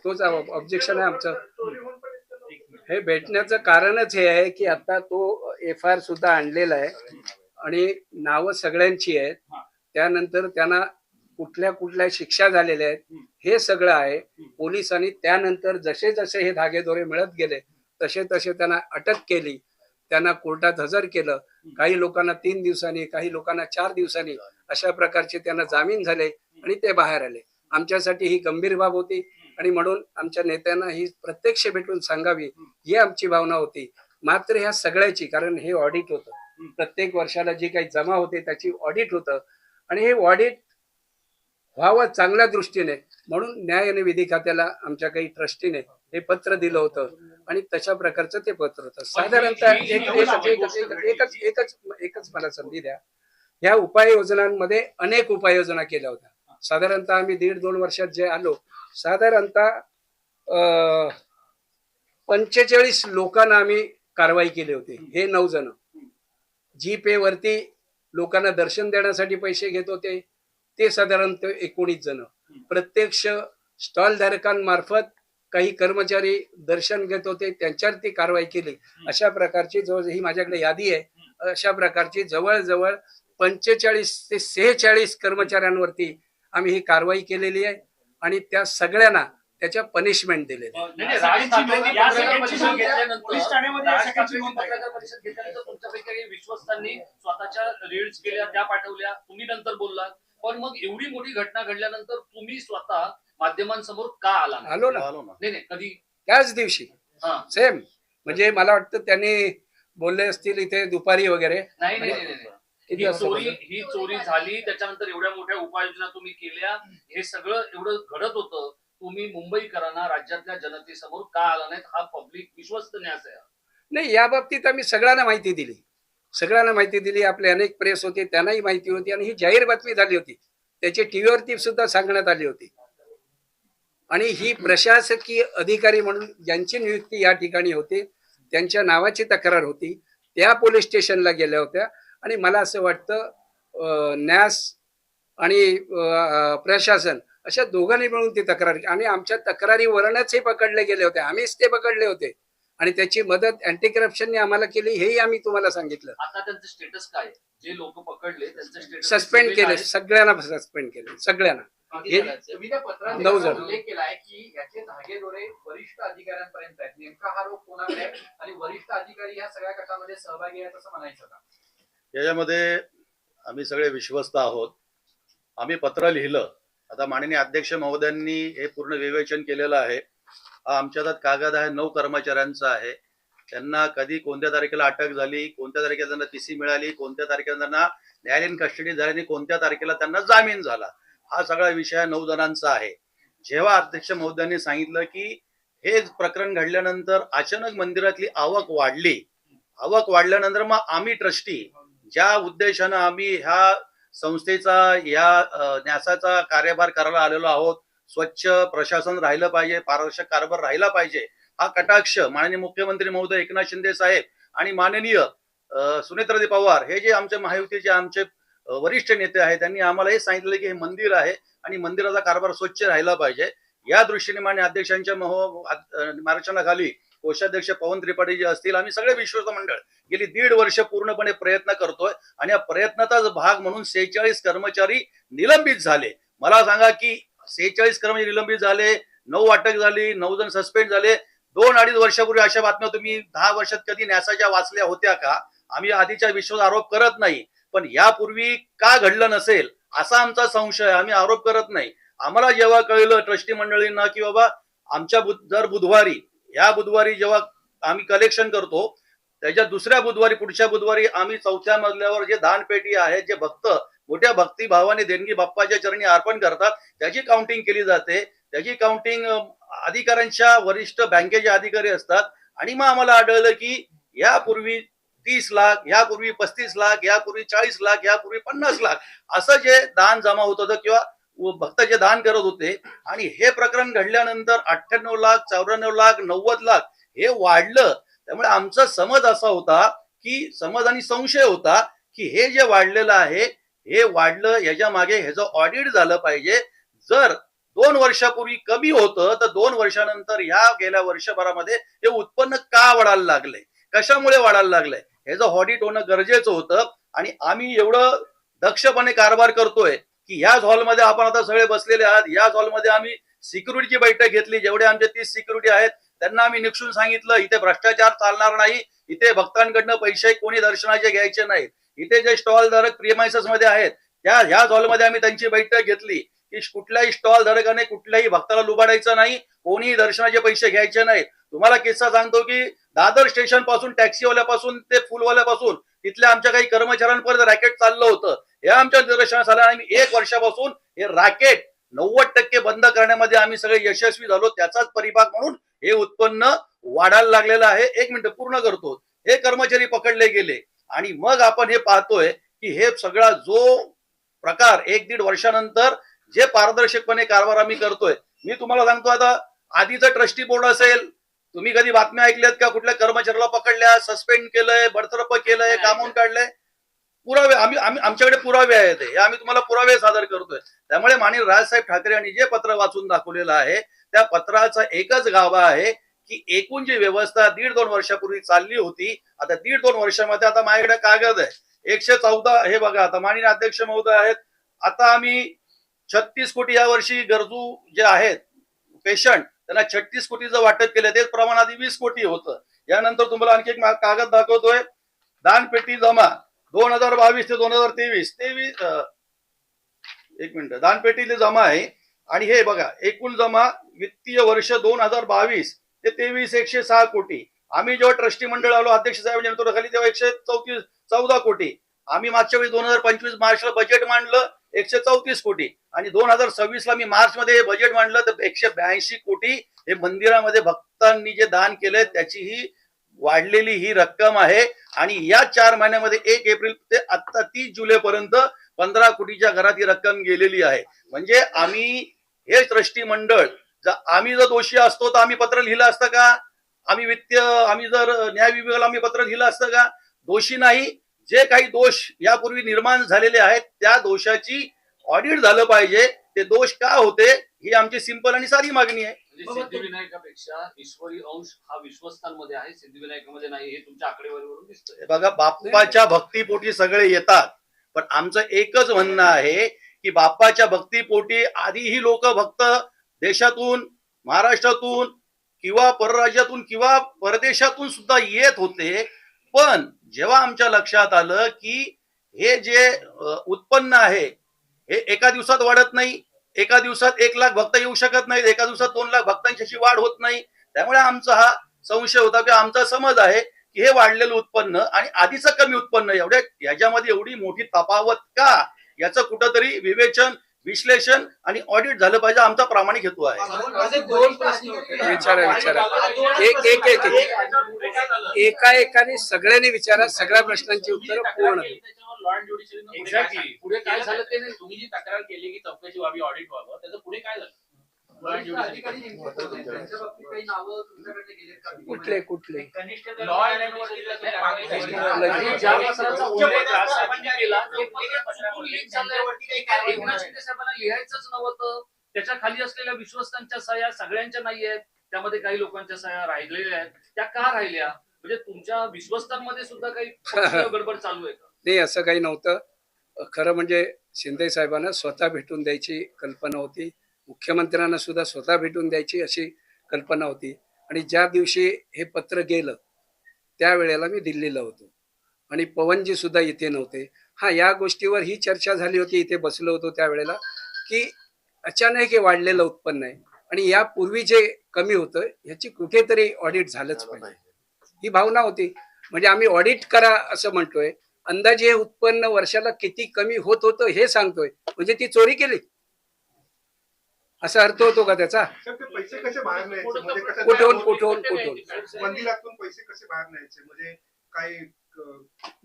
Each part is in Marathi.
तोच ऑब्जेक्शन आहे आमचं. हे भेटण्याचं कारणच हे आहे की आता तो FIR सुद्धा आणलेला आहे आणि नावं सगळ्यांची आहेत. त्यानंतर त्यांना कुठल्या कुठल्या शिक्षा झालेल्या आहेत हे सगळं आहे. पोलिसांनी त्यानंतर जसे जसे हे धागेदोरे मिळत गेले तसे तसे त्यांना अटक केली, त्यांना कोर्टात हजर केलं. काही लोकांना 3 दिवसांनी, काही लोकांना 4 दिवसांनी अशा प्रकारचे त्यांना जामीन झाले आणि ते बाहेर आले. आमच्यासाठी ही गंभीर बाब होती आणि म्हणून आमच्या नेत्यांना ही प्रत्यक्ष भेटून सांगावी ही आमची भावना होती. मात्र ह्या सगळ्याची, कारण हे ऑडिट होतं, प्रत्येक वर्षाला जी काही जमा होते त्याची ऑडिट होतं आणि हे ऑडिट व्हावं चांगल्या दृष्टीने म्हणून न्याय आणि विधी खात्याला आमच्या काही ट्रस्टीने हे पत्र दिलं होतं आणि तशा प्रकारचं ते पत्र होतं. साधारणतः एकच मला संधी द्या. ह्या उपाययोजनांमध्ये अनेक उपाययोजना केल्या होत्या. साधारणतः आम्ही 1.5-2 वर्षात जे आलो, साधारणतः 45 लोकांना आम्ही कारवाई केली होती. हे 9 जण G-Pay वरती लोकांना दर्शन देण्यासाठी पैसे घेत होते, ते साधारणतः 19 जण. प्रत्यक्ष स्टॉल धारकांमार्फत काही कर्मचारी दर्शन घेत होते, त्यांच्यावरती कारवाई केली. अशा प्रकारची जवळ, ही माझ्याकडे यादी आहे, अशा प्रकारची जवळजवळ 45 ते 46 कर्मचाऱ्यांवरती आम्ही ही कारवाई केलेली आहे आणि त्या सगळ्यांना त्याच्या पनिशमेंट दिलेली. विश्वस्तांनी स्वतःच्या रील्स केल्या, त्या पाठवल्या, तुम्ही नंतर बोललात, पण मग एवढी मोठी घटना घडल्यानंतर तुम्ही स्वतः माध्यमांसमोर का आला? आलो ना. नाही कधी त्याच दिवशी सेम, म्हणजे मला वाटतं त्यांनी बोलले असतील इथे दुपारी वगैरे. नाही ही चोरी झाली, त्याच्यानंतर एवढ्या मोठ्या उपाययोजना तुम्ही केल्या, हे सगळं एवढं घडत होतं, तुम्ही मुंबईकरांना, राज्यातल्या जनतेसमोर का आला नाहीत? हा पब्लिक विश्वस्त न्यास आहे. नाही, या बाबतीत आम्ही सगळ्यांना माहिती दिली. आपले अनेक प्रेस होते, त्यांनाही माहिती होती आणि ही जाहीर बातमी झाली होती. त्याची टीव्हीवरती सुद्धा सांगण्यात आली होती. आणि ही प्रशासकीय अधिकारी म्हणून ज्यांची नियुक्ती या ठिकाणी होती, त्यांच्या नावाची तक्रार होती, त्या पोलीस स्टेशनला गेल्या होत्या आणि मला असं वाटतं न्यास आणि प्रशासन अशा दोघांनी मिळून ती तक्रार, आणि आमच्या तक्रारीवरूनच हे पकडले गेले होते. आम्हीच ते पकडले होते आणि त्याची मदत अँटी करप्शनने आम्हाला केली, हेही आम्ही तुम्हाला सांगितलं. आता त्यांचं स्टेटस काय? जे लोक पकडले त्यांचं स्टेटस सस्पेंड केले, सगळ्यांना सस्पेंड केले, सगळ्यांना. 9 जण. उल्लेख केलाय की याचे धागेदोरे वरिष्ठ अधिकाऱ्यांपर्यंत आहेत. नेमका हा आरोप कोणाकडे आहे आणि वरिष्ठ अधिकारी या सगळ्या कटामध्ये सहभागी आहेत असं म्हणायचं का? याच्यामध्ये आम्ही सगळे विश्वस्त आहोत. आम्ही पत्र लिहिलं. आता माननीय अध्यक्ष महोदयांनी हे पूर्ण विवेचन केलेलं आहे. हा आमच्या हातात कागद आहे, 9 कर्मचाऱ्यांचा आहे. त्यांना कधी कोणत्या तारखेला अटक झाली, कोणत्या तारखेला त्यांना TC मिळाली, कोणत्या तारखेला त्यांना न्यायालयीन कस्टडी झाली आणि कोणत्या तारखेला त्यांना जामीन झाला, हा सगळा विषय 9 जणांचा आहे. जेव्हा अध्यक्ष महोदयांनी सांगितलं की हे प्रकरण घडल्यानंतर अचानक मंदिरातली आवक वाढल्यानंतर मग आम्ही ट्रस्टी ज्या उद्देशानं आम्ही ह्या संस्थेचा, या न्यासाचा कार्यभार करायला आलेलो आहोत, स्वच्छ प्रशासन राहिलं पाहिजे, पारदर्शक कारभार राहिला पाहिजे, हा कटाक्ष माननीय मुख्यमंत्री महोदय एकनाथ शिंदे साहेब आणि माननीय सुनेत्राताई पवार हे जे आमचे महायुतीचे आमचे वरिष्ठ नेते आहेत, त्यांनी आम्हाला हे सांगितलं की हे मंदिर आहे आणि मंदिराचा कारभार स्वच्छ राहिला पाहिजे. या दृष्टीने माननीय अध्यक्षांच्या मार्गदर्शनाखाली कोषाध्यक्ष पवन त्रिपाठी जे असतील, आम्ही सगळे विश्वस्त मंडळ गेली 1.5 वर्ष पूर्णपणे प्रयत्न करतोय आणि या प्रयत्नाचाच भाग म्हणून 46 कर्मचारी निलंबित झाले. मला सांगा की 46 कर्मचारी निलंबित झाले, 9 अटक झाली, 9 जण सस्पेंड झाले. 2-2.5 वर्षापूर्वी अशा बातम्या तुम्ही 10 वर्षात कधी न्यासाच्या वाचल्या होत्या का? आम्ही आधीच्या विश्वास आरोप करत नाही, पण यापूर्वी का घडलं नसेल असा आमचा संशय. आम्ही आरोप करत नाही. आम्हाला जेव्हा कळलं ट्रस्टी मंडळींना की बाबा आमच्या दर बुधवारी, या बुधवारी जेव्हा आम्ही कलेक्शन करतो, त्याच्या दुसऱ्या बुधवारी, पुढच्या बुधवारी आम्ही 4थ्या मजल्यावर जे दानपेटी आहे, जे भक्त मोठ्या भक्तिभावाने देणगी बाप्पाच्या चरणी अर्पण करतात, त्याची काउंटिंग केली जाते. त्याची काउंटिंग अधिकाऱ्यांच्या, वरिष्ठ बँकेचे अधिकारी असतात आणि मग आम्हाला आढळलं की यापूर्वी 30 लाख, यापूर्वी 35 लाख, यापूर्वी 40 लाख, यापूर्वी 50 लाख असं जे दान जमा होत होतं किंवा भक्त जे दान करत होते, आणि हे प्रकरण घडल्यानंतर 98 लाख, 94 लाख, 90 लाख हे वाढलं. त्यामुळे आमचा समज असा होता की समज आणि संशय होता की हे जे वाढलेलं आहे, हे वाढलं, याच्या मागे ह्याचं ऑडिट झालं पाहिजे. जर 2 वर्षापूर्वी कमी होतं, तर 2 वर्षानंतर या गेल्या वर्षभरामध्ये हे उत्पन्न का वाढायला लागलंय, कशामुळे वाढायला लागलंय, ह्याचं ऑडिट होणं गरजेचं होतं. आणि आम्ही एवढं दक्षपणे कारभार करतोय की याच हॉलमध्ये आपण आता सगळे बसलेले आहात. याच हॉलमध्ये आम्ही सिक्युरिटीची बैठक घेतली. जेवढे आमचे 30 सिक्युरिटी आहेत त्यांना आम्ही निक्षून सांगितलं, इथे भ्रष्टाचार चालणार नाही, इथे भक्तांकडनं पैसे कोणी दर्शनाचे घ्यायचे नाहीत. इथे जे स्टॉल धारक प्रिमायसेस मध्ये आहेत ह्याच हॉलमध्ये आम्ही त्यांची बैठक घेतली की कुठल्याही स्टॉल धारकाने कुठल्याही भक्ताला लुबाडायचं नाही, कोणीही दर्शनाचे पैसे घ्यायचे नाहीत. तुम्हाला किस्सा सांगतो की दादर स्टेशन पासून टॅक्सीवाल्यापासून ते फुलवाल्यापासून तिथल्या आमच्या काही कर्मचाऱ्यांपर्यंत रॅकेट चाललं होतं. हे आमच्या निदर्शनास आलं आणि 1 वर्षापासून हे रॅकेट 90% बंद करण्यामध्ये आम्ही सगळे यशस्वी झालो. त्याचाच परिभाग म्हणून हे उत्पन्न वाढायला लागलेलं आहे. 1 मिनिट पूर्ण करतो. हे कर्मचारी पकडले गेले आणि मग आपण हे पाहतोय की हे सगळा जो प्रकार 1-1.5 वर्षानंतर जे पारदर्शकपणे कारभार आम्ही करतोय. मी तुम्हाला सांगतो, आता आधीचं ट्रस्टी बोर्ड असेल, तुम्ही कधी बातम्या ऐकल्यात का कुठल्या कर्मचाऱ्याला पकडल्या, सस्पेंड केलंय, बडतर्फ केलंय, कामून काढलंय? पुरावे आमच्याकडे पुरावे आहेत. हे आम्ही तुम्हाला पुरावे सादर करतोय. त्यामुळे माननीय राजसाहेब ठाकरे यांनी जे पत्र वाचून दाखवलेलं आहे त्या पत्राचा एकच गाभा आहे की एकूण जी व्यवस्था 1.5-2 वर्षापूर्वी चालली होती, आता 1.5-2 वर्षामध्ये आता माझ्याकडे कागद आहे 114. हे बघा, आता माननीय अध्यक्ष महोदय आहेत, आता आम्ही 36 कोटी या वर्षी गरजू जे आहेत पेशंट त्यांना 36 कोटीचं वाटप केलं. तेच प्रमाण आधी 20 कोटी होतं. यानंतर तुम्हाला आणखी एक कागद दाखवतोय, दानपेटी जमा 2022 ते 2023 1 मिनिट, दानपेटीले जमा आहे. आणि हे बघा, एकूण जमा वित्तीय वर्ष 2022 ते 23 106 कोटी. आम्ही जेव्हा ट्रस्टी मंडळ आलो अध्यक्ष साहेबांच्या नेतृत्वाखाली तेव्हा 114 कोटी. आम्ही मागच्या वेळी 2025 मार्चला बजेट मांडलं 134 कोटी आणि 2026 ला मी मार्च मध्ये हे बजेट मांडलं तर 182 कोटी हे मंदिरामध्ये भक्तांनी जे दान केलंय त्याची ही वाढलेली ही रक्कम आहे. आणि या 4 महिन्यामध्ये 1 एप्रिल ते आता 30 जुलै पर्यंत 15 कोटीच्या घरात ही रक्कम गेलेली आहे. म्हणजे आम्ही हे ट्रस्टी मंडळ आम्ही जर दोषी असतो तर आम्ही पत्र लिहिलं असतं का? आम्ही जर न्याय विभागाला आम्ही पत्र लिहिलं असतं का? दोषी नाही. जे काही दोष यापूर्वी निर्माण झालेले आहेत त्या दोषाची ऑडिट झालं पाहिजे. ते दोष का होते ही आमची सिंपल आणि साधी मागणी आहे. म्हणजे सिद्धिविनायकापेक्षा ईश्वरी अंश हा विश्वस्तांमध्ये आहे, सिद्धिविनायकामध्ये नाही, हे तुमच्या आकडेवारीवरून दिसतंय. बघा, बाप्पाच्या भक्तीपोटी सगळे येतात, पण आमचं एकच म्हणणं आहे की बाप्पाच्या भक्तीपोटी आधीही लोक भक्त देशातून, महाराष्ट्रातून किंवा परराज्यातून किंवा परदेशातून सुद्धा येत होते. पण जेव्हा आमच्या लक्षात आलं की हे जे उत्पन्न आहे हे एका दिवसात वाढत नाही, एका दिवसात 1 लाख भक्त येऊ शकत नाहीत, एका दिवसात 2 लाख भक्तांची वाढ होत नाही. त्यामुळे आमचा हा संशय होता की आमचा समज आहे की हे वाढलेलं उत्पन्न आणि आधीचं कमी उत्पन्न याच्यामध्ये एवढी मोठी तफावत का, याचं कुठंतरी विवेचन, विश्लेषण आणि ऑडिट झालं पाहिजे. आमचा प्रामाणिक हेतू आहे. विचारा एका एकाने सगळ्यांनी विचारा, सगळ्या प्रश्नांची उत्तरं पूर्ण. एक्झॅक्टली. पुढे काय झालं ते नाही. तुम्ही जी तक्रार केली की चौकशी व्हावी, ऑडिट व्हावं, त्याचं पुढे काय झालं? कुठले लॉ अँड ज्या पत्राचा उल्लेख राजसाहेबांनी केला ते पत्र चुकून लीक झालंय. एकनाथ शिंदे साहेबांना लिहायचंच नव्हतं. त्याच्या खाली असलेल्या विश्वस्तांच्या सह्या सगळ्यांच्या नाही आहेत, त्यामध्ये काही लोकांच्या सह्या राहिलेल्या आहेत. त्या का राहिल्या? म्हणजे तुमच्या विश्वस्तांमध्ये सुद्धा काही गडबड चालू आहे का? नाही, असं काही नव्हतं. खरं म्हणजे शिंदे साहेबांना स्वतः भेटून द्यायची कल्पना होती, मुख्यमंत्र्यांना सुद्धा स्वतः भेटून द्यायची अशी कल्पना होती. आणि ज्या दिवशी हे पत्र गेलं त्यावेळेला मी दिल्लीला होतो आणि पवनजी सुद्धा इथे नव्हते. या गोष्टीवर ही चर्चा झाली होती, इथे बसलो होतो त्यावेळेला, की अचानक हे वाढलेलं उत्पन्न आहे आणि यापूर्वी जे कमी होतं ह्याची कुठेतरी ऑडिट झालंच पाहिजे, ही भावना होती. म्हणजे आम्ही ऑडिट करा असं म्हणतोय, अंदाजे हे उत्पन्न वर्षाला किती कमी होत होतं हे सांगतोय, म्हणजे ती चोरी केली असा अर्थ होतो का त्याचा? पैसे कसे बाहेर न्यायचे, म्हणजे कुठून मंदिरातून पैसे कसे बाहेर न्यायचे, म्हणजे काही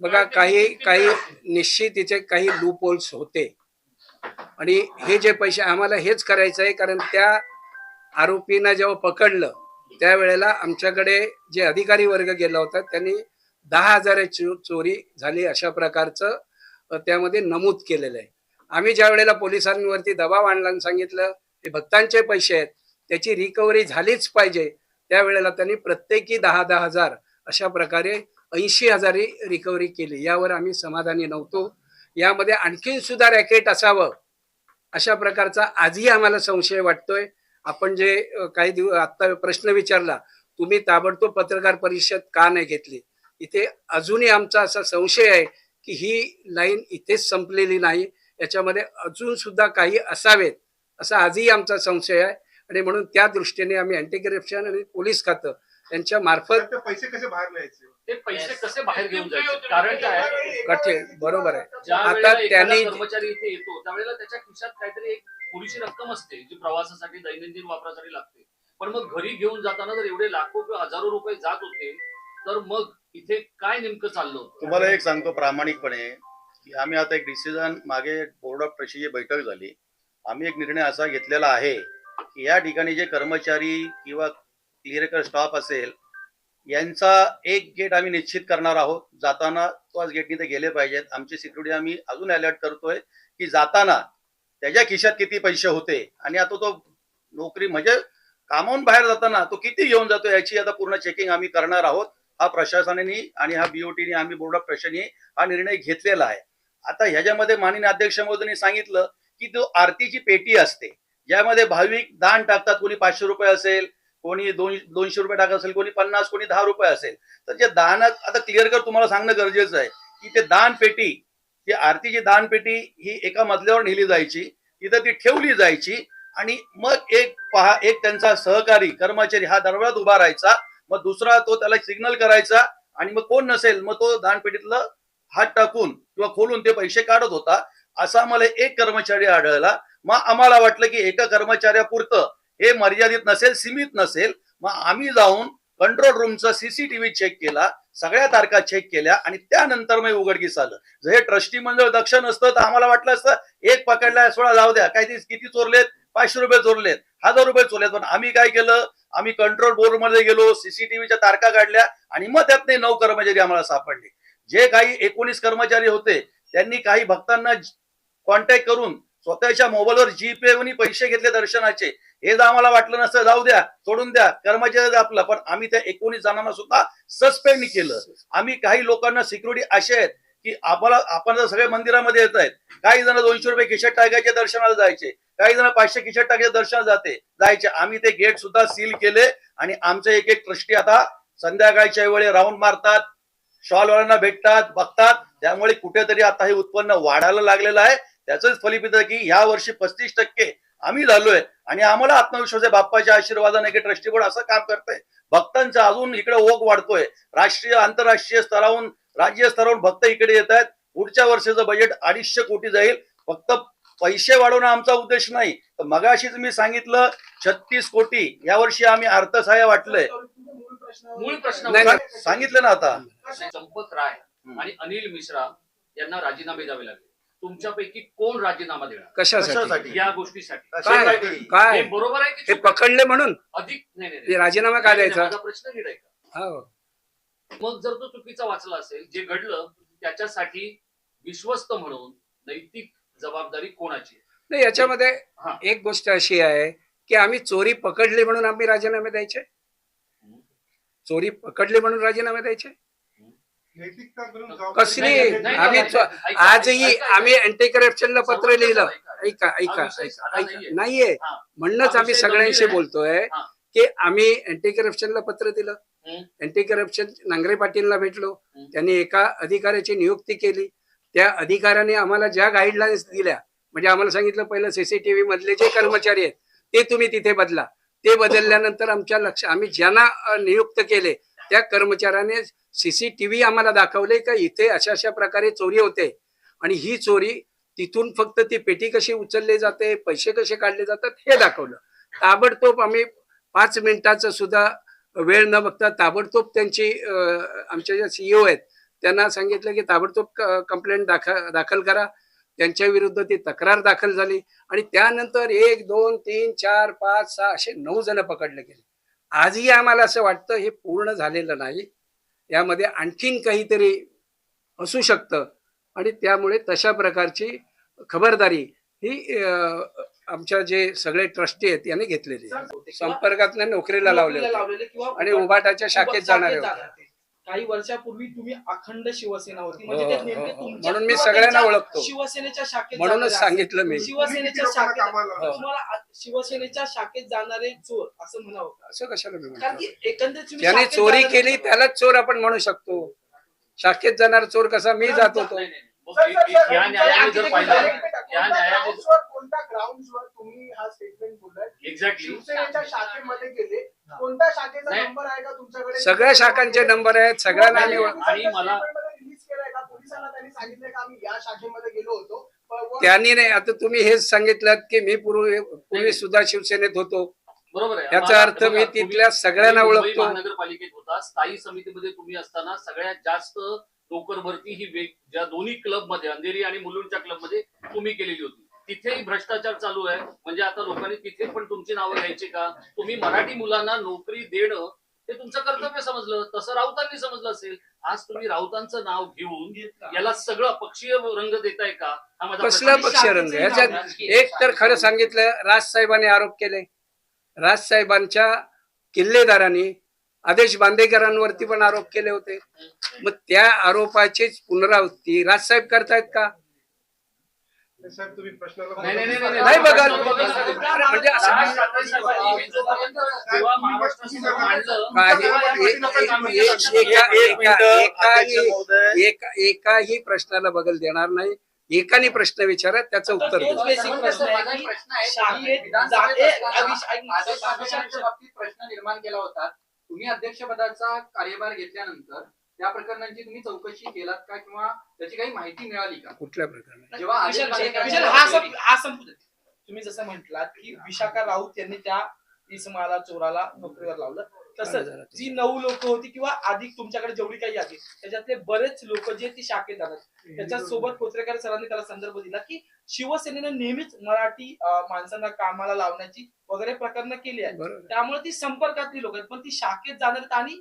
बघा, काही निश्चित तिचे काही लूप होल्स होते आणि हे जे पैसे आम्हाला हेच करायचं आहे. कारण त्या आरोपींना जेव्हा पकडलं त्यावेळेला आमच्याकडे जे अधिकारी वर्ग गेला होता त्यांनी 10,000 चोरी झाली अशा प्रकारचं त्यामध्ये नमूद केलेलं आहे. आम्ही ज्या वेळेला पोलिसांवरती दबाव आणला आणि सांगितलं हे भक्तांचे पैसे आहेत, त्याची रिकव्हरी झालीच पाहिजे. त्यावेळेला त्यांनी प्रत्येकी 10-10 हजार अशा प्रकारे 80,000 रिकव्हरी केली. यावर आम्ही समाधानी नव्हतो. यामध्ये आणखीन सुद्धा रॅकेट असावं अशा प्रकारचा आजही आम्हाला संशय वाटतोय. आपण जे काही दिवस आता प्रश्न विचारला, तुम्ही ताबडतोब पत्रकार परिषद का नाही घेतली, इथे अजूनही आमचा असा संशय आहे की ही लाईन इथेच संपलेली नाही, याच्यामध्ये अजून सुद्धा काही असावेत असा आजही आमचा संशय आहे. आणि म्हणून त्या दृष्टीने आम्ही अँटी करप्शन आणि पोलीस खातं यांच्या मार्फत ते पैसे कसे बाहेर न्यायचे? ते पैसे कसे बाहेर घेऊन जायचे? कारण काय आहे? कठीण बरोबर आहे. ज्या आता वेळेला एखादा त्यांनी कर्मचारी इथे येतो त्यावेळेला त्याच्या खिशात काहीतरी एक पुरेशी रक्कम असते जी प्रवासासाठी दैनंदिन वापरासाठी लागते. पण मग घरी घेऊन जाताना जर एवढे लाखो किंवा हजारो रुपये जात होते तर मग इथे काय नेमकं चाललं होतं? तुम्हाला एक सांगतो प्रामाणिकपणे की आम्ही आता एक डिसिजन मागे बोर्ड ऑफ ट्रस्टीची बैठक झाली. आम्ही एक निर्णय असा घेतलेला आहे की या ठिकाणी जे कर्मचारी किंवा क्लिअरिकल स्टाफ असेल यांचा एक गेट आम्ही निश्चित करणार आहोत. जाताना तोच गेटनी ते गेले पाहिजेत. आमची सिक्युरिटी आम्ही अजून अलर्ट करतोय की जाताना त्याच्या खिशात किती पैसे होते आणि आता तो नोकरी म्हणजे कामावून बाहेर जाताना तो किती घेऊन जातो याची आता पूर्ण चेकिंग आम्ही करणार आहोत. हा प्रशासनाने आणि हा बीओटीने आम्ही बोर्ड ऑफ ट्रस्टीने हा निर्णय घेतलेला आहे. आता ह्याच्यामध्ये माननीय अध्यक्ष महोदयांनी सांगितलं की तो आरतीची पेटी असते ज्यामध्ये भाविक दान टाकतात. कोणी 500 रुपये असेल, कोणी 200 रुपये टाकत असेल, कोणी 50, कोणी 10 रुपये असेल. तर जे दान आता क्लिअर कर तुम्हाला सांगणं गरजेचं आहे की ते दान पेटी, ती आरतीची दान पेटी ही एका मजल्यावर नेली जायची, तिथं ती ठेवली जायची आणि मग एक त्यांचा सहकारी कर्मचारी हा दरवाजात उभा राहायचा. मग दुसरा तो त्याला सिग्नल करायचा आणि मग कोण नसेल मग तो दानपेटीतलं हात टाकून किंवा खोलून ते पैसे काढत होता. असा मला एक कर्मचारी आढळला. मग आम्हाला वाटलं की एका कर्मचाऱ्यापुरतं हे मर्यादित नसेल, सीमित नसेल. मग आम्ही जाऊन कंट्रोल रूमचा सीसीटीव्ही चेक केला, सगळ्या तारखा चेक केल्या आणि त्यानंतर मग उघडकीस आलं. जर हे ट्रस्टी मंडळ दक्ष नसतं तर आम्हाला वाटलं असतं एक पकडला 16 जाऊ द्या, काय ते किती चोरलेत, 500 रुपये चोरलेत, 1000 रुपये चोरलेत. पण आम्ही काय केलं, आम्ही कंट्रोल बोर्ड मध्ये गेलो, सीसीटीव्हीच्या तारखा काढल्या आणि मग त्यातले 9 कर्मचारी आम्हाला सापडले. जे काही 19 कर्मचारी होते त्यांनी काही भक्तांना कॉन्टॅक्ट करून स्वतःच्या मोबाईलवर जीपे वनी पैसे घेतले दर्शनाचे. हे जर आम्हाला वाटलं नसतं जाऊ द्या, सोडून द्या, कर्मचारी आपलं, पण आम्ही त्या 19 जणांना सुद्धा सस्पेंड केलं. आम्ही काही लोकांना सिक्युरिटी असे आहेत की आपण जर सगळे मंदिरामध्ये येत आहेत, काही जण 200 रुपये खिशात टाकायचे दर्शनाला जायचे, काही जण 500 खिशात टाकायचे दर्शनाला जायचे. आम्ही ते गेट सुद्धा सील केले आणि आमचे एक ट्रस्टी आता संध्याकाळच्या वेळी राऊंड मारतात, शॉलवाल्यांना भेटतात, बघतात. त्यामुळे कुठेतरी आता हे उत्पन्न वाढायला लागलेलं आहे. त्याचंच फलित आहे की या वर्षी 35% आम्ही झालोय आणि आम्हाला आत्मविश्वास आहे बाप्पाच्या आशीर्वादाने की ट्रस्टी बोर्ड असं काम करतंय. भक्तांचा अजून इकडे ओघ वाढतोय. राष्ट्रीय आंतरराष्ट्रीय स्तरावरून राज्य स्तरावरून भक्त इकडे येत आहेत. पुढच्या वर्षाचं बजेट 250 कोटी जाईल. फक्त पैसे वाढवणं आमचा उद्देश नाही. तर मगाशीच मी सांगितलं 36 कोटी यावर्षी आम्ही अर्थसहाय्य वाटलंय. मूळ प्रश्न नाही, सांगितलं ना आता. चंपत राय आणि अनिल मिश्रा यांना राजीनामे द्यावे लागले. तुमच्यापैकी कोण राजीनामा देणार कशासाठी? या गोष्टीसाठी? काय हे काय बरोबर आहे की हे चूक आहे? पकडले म्हणून अधिक नाही, नाही, ते नाही. राजीनामा का नाही, नाही, द्यायचा? माझा प्रश्न नीट ऐका. हो. मग जर तो चुकीचा वाचला असेल, जे घडलं त्याच्यासाठी विश्वस्त म्हणून नैतिक जबाबदारी कोणाची? नाही, याच्यामध्ये हा. एक गोष्ट अशी आहे की आम्ही चोरी पकडली म्हणून आम्ही राजीनामे द्यायचे? चोरी पकडली म्हणून राजीनामे द्यायचे? नैतिकता म्हणून जबाबदारी- कसली? नाही, नाही, आम्ही नाही, ऐका, आजही ऐका, आम्ही अँटी करप्शनला पत्र सर्वच लिहिलं. ऐका. ऐका हा ऐका विषय ऐका साधा ऐका नाहीये. नाहीये हा. म्हणूनच हा आम्ही विषय सगळ्यांशी गंभीर आहे. बोलतोय हा. की आम्ही अँटी करप्शनला पत्र दिलं. हम्म. अँटी करप्शन नांगरे पाटीलला भेटलो. हम्म. त्यांनी एका अधिकाऱ्याची नियुक्ती केली. त्या अधिकाऱ्याने आम्हाला ज्या गाईडलाईन्स दिल्या, म्हणजे आम्हाला सांगितलं पहिलं सीसीटीव्ही मधले जे कर्मचारी आहेत ते तुम्ही तिथे बदला. ते बदलल्यानंतर आम्ही ज्यांना नियुक्त केले त्या कर्मचाऱ्याने सीसीटीव्ही आम्हाला दाखवले का इथे अशा अशा प्रकारे चोरी होते आणि ही चोरी तिथून फक्त ती पेटी कशी उचलली जाते, पैसे कसे काढले जातात हे दाखवलं. ताबडतोब आम्ही 5 मिनिटाचं सुद्धा वेळ न बघता ताबडतोब त्यांची आमच्या ज्या सीईओ आहेत त्यांना सांगितलं की ताबडतोब कंप्लेंट दाखल करा. त्यांच्या विरुद्ध ती तक्रार दाखल झाली आणि त्यानंतर 1, 2, 3, 4, 5, 6 असे 9 जण पकडले गेले. आजही आम्हाला असं वाटतं हे पूर्ण झालेलं नाही, यामध्ये आणखीन काहीतरी असू शकतं आणि त्यामुळे तशा प्रकारची खबरदारी ही आमच्या जे सगळे ट्रस्टी आहेत यांनी घेतलेली आहे. संपर्कात नोकरीला लावले होते किंवा आणि उभाटाच्या शाखेत जाणारे होते. काही वर्षापूर्वी तुम्ही अखंड शिवसेना होती म्हणजे ते नेमके तुमच्या म्हणून मी किंवा सगळ्यांना त्यांच्या ओळखतो. शिवसेनेच्या शाखेत म्हणूनच जाणारे सांगितलं मी. असतील. शिवसेनेच्या तुम्ही शाखेत कामाला लावा. तुम्हाला शिवसेनेच्या शाखेत जाणारे चोर असं म्हणावं का? असं कशाला मी कारण म्हणतो? की एकंदरीत तुम्ही ज्याने शाखेत चोरी जाणारे केली लोकं. त्यालाच चोर आपण म्हणू शकतो. शाखेत जाणार चोर कसा मी जात होतो. नाही, नाही. मग या न्यायाने जर पाहिलं या न्यायाने कोणत्या ग्राउंड्सवर तुम्ही हा स्टेटमेंट बोललाय? एक्झॅक्टली शिवसेनेच्या शाखेमध्ये गेले, कोणत्या शाखेचा नाही. नंबर आहे का तुमच्याकडे? सगळ्या शाखांचे नंबर आहेत, सगळ्यांना आम्ही आणि मला- रिलीज केलाय का? पोलिसांना त्यांनी सांगितलंय का आम्ही या शाखेमध्ये गेलो होतो? त्यांनी नाही. आता तुम्ही हेच सांगितलं की मी पूर्वी सुद्धा शिवसेनेत होतो. बरोबर आहे. याचा अर्थ बघा, मी तुम्ही- तिथल्या सगळ्यांना तुम्ही मुंबई ओळखतो. महानगरपालिकेत होता, स्थायी समितीमध्ये तुम्ही असताना सगळ्यात जास्त नोकर भरती ही ज्या दोन्ही क्लब मध्ये अंधेरी आणि मुलुंडच्या क्लब मध्ये तुम्ही केलेली होती. तिथेही भ्रष्टाचार चालू आहे. म्हणजे आता लोकांनी तिथे पण तुमची नावं घ्यायची का? तुम्ही मराठी मुलांना नोकरी देणं हे तुमचं कर्तव्य समजलं, तसं राऊतांनी समजलं असेल. आज तुम्ही राऊतांचं नाव घेऊन याला सगळं पक्षीय रंग देताय का? हा माझा कसला प्रश्न आहे. पक्ष रंग? ह्याच्यात एक तर खरं सांगितलं, राजसाहेबांनी आरोप केले. राजसाहेबांच्या किल्लेदारांनी आदेश बांदेकरांवरती पण आरोप केले होते. मग त्या आरोपाचीच पुनरावृत्ती राजसाहेब करतायत का? साहेब तुम्ही प्रश्नाला नाही, नाही, नाही, नाही, नाही बघा. म्हणजे असं राज ठाकरे साहेबांनी हे जोपर्यंत जेव्हा महाराष्ट्रासमोर मांडलं, काही अध्यक्ष महोदय, एकाही प्रश्नाला बगल देणार नाही. एकाने प्रश्न विचारा, त्याचं उत्तर तोच द्या. बेसिक प्रश्न आहे माझा की प्रश्न आहे शाखेत विधानसभेत जाते- असताना आदेश बांदेकरांच्या बाबतीत प्रश्न निर्माण केला होता. तुम्ही अध्यक्षपदाचा कार्यभार घेतल्यानंतर त्या प्रकरणांची तुम्ही चौकशी केलात का किंवा त्याची काही माहिती मिळाली का? कुठल्या प्रकारे? जेव्हा आदेश विशाल बांदेकरांच्या हा संपू दे. तुम्ही जसं म्हटलात की विशाखा राऊत यांनी त्या इसमाला चोराला नोकरीवर लावलं, तसंच जी 9 लोक होती किंवा अधिक तुमच्याकडे जेवढी काही आली त्याच्यातले बरेच लोक जे ती शाखेत जातात. त्याच्यासोबत कोचरेकर सरांनी त्याला संदर्भ दिला की शिवसेनेनं नेहमीच मराठी माणसांना कामाला लावण्याची वगैरे प्रकरणं केली आहेत. बरोबर. त्यामुळे ती संपर्कातली लोक आहेत, पण ती शाखेत जाणार आहेत आणि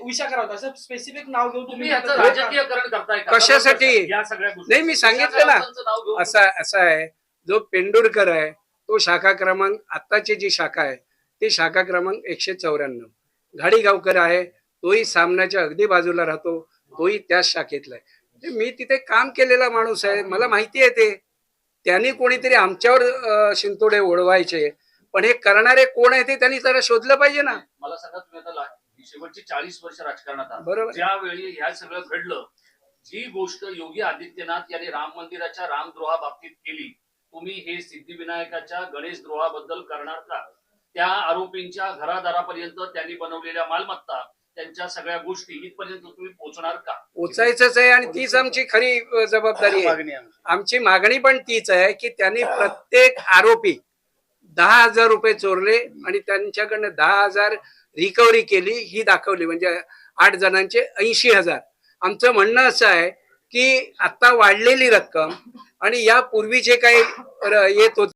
विशाखा राऊत असं स्पेसिफिक नाव घेऊन तुम्ही याचं राजकीयकरण करताय का? कशासाठी? या सगळ्या गोष्टी नाही, मी सांगितलं ना. राऊतांचं नाव घेऊन असा आहे, जो पेंडुरकर आहे तो शाखा क्रमांक, आत्ताची जी शाखा आहे ती शाखा क्रमांक 194. घाडीगावकर आहे, तोही सामन्याच्या अगदी बाजूला राहतो, तोही त्याच शाखेतला आहे. मी तिथे काम केलेला माणूस आहे, मला माहिती आहे ते. त्यांनी कोणीतरी आमच्यावर शिंतोडे ओढवायचे, पण हे करणारे कोण आहे ते त्यांनी जरा शोधलं पाहिजे ना. मला सांगा, तुम्ही आता शेवटची 40 वर्ष राजकारणात आहात. बरोबर. ज्यावेळी ह्या सगळं घडलं, जी गोष्ट योगी आदित्यनाथ यांनी राम मंदिराच्या रामद्रोहाबाबतीत केली, तुम्ही हे सिद्धिविनायकाच्या गणेश द्रोहाबद्दल करणार का? त्या आरोपींच्या घरादारापर्यंत त्यांनी बनवलेल्या मालमत्ता, त्यांच्या सगळ्या गोष्टी इथपर्यंत तुम्ही पोहोचणार का? पोचायचंच आहे आणि तीच आमची खरी जबाबदारी आहे. मागणी आहे. आमची मागणी पण तीच आहे की त्यांनी प्रत्येक आरोपी 10,000 रुपये चोरले आणि त्यांच्याकडनं 10,000 रिकव्हरी केली ही दाखवली. म्हणजे 8 जणांचे 80,000. आमचं म्हणणं असं आहे की आता वाढलेली रक्कम आणि यापूर्वी जे काही येत होते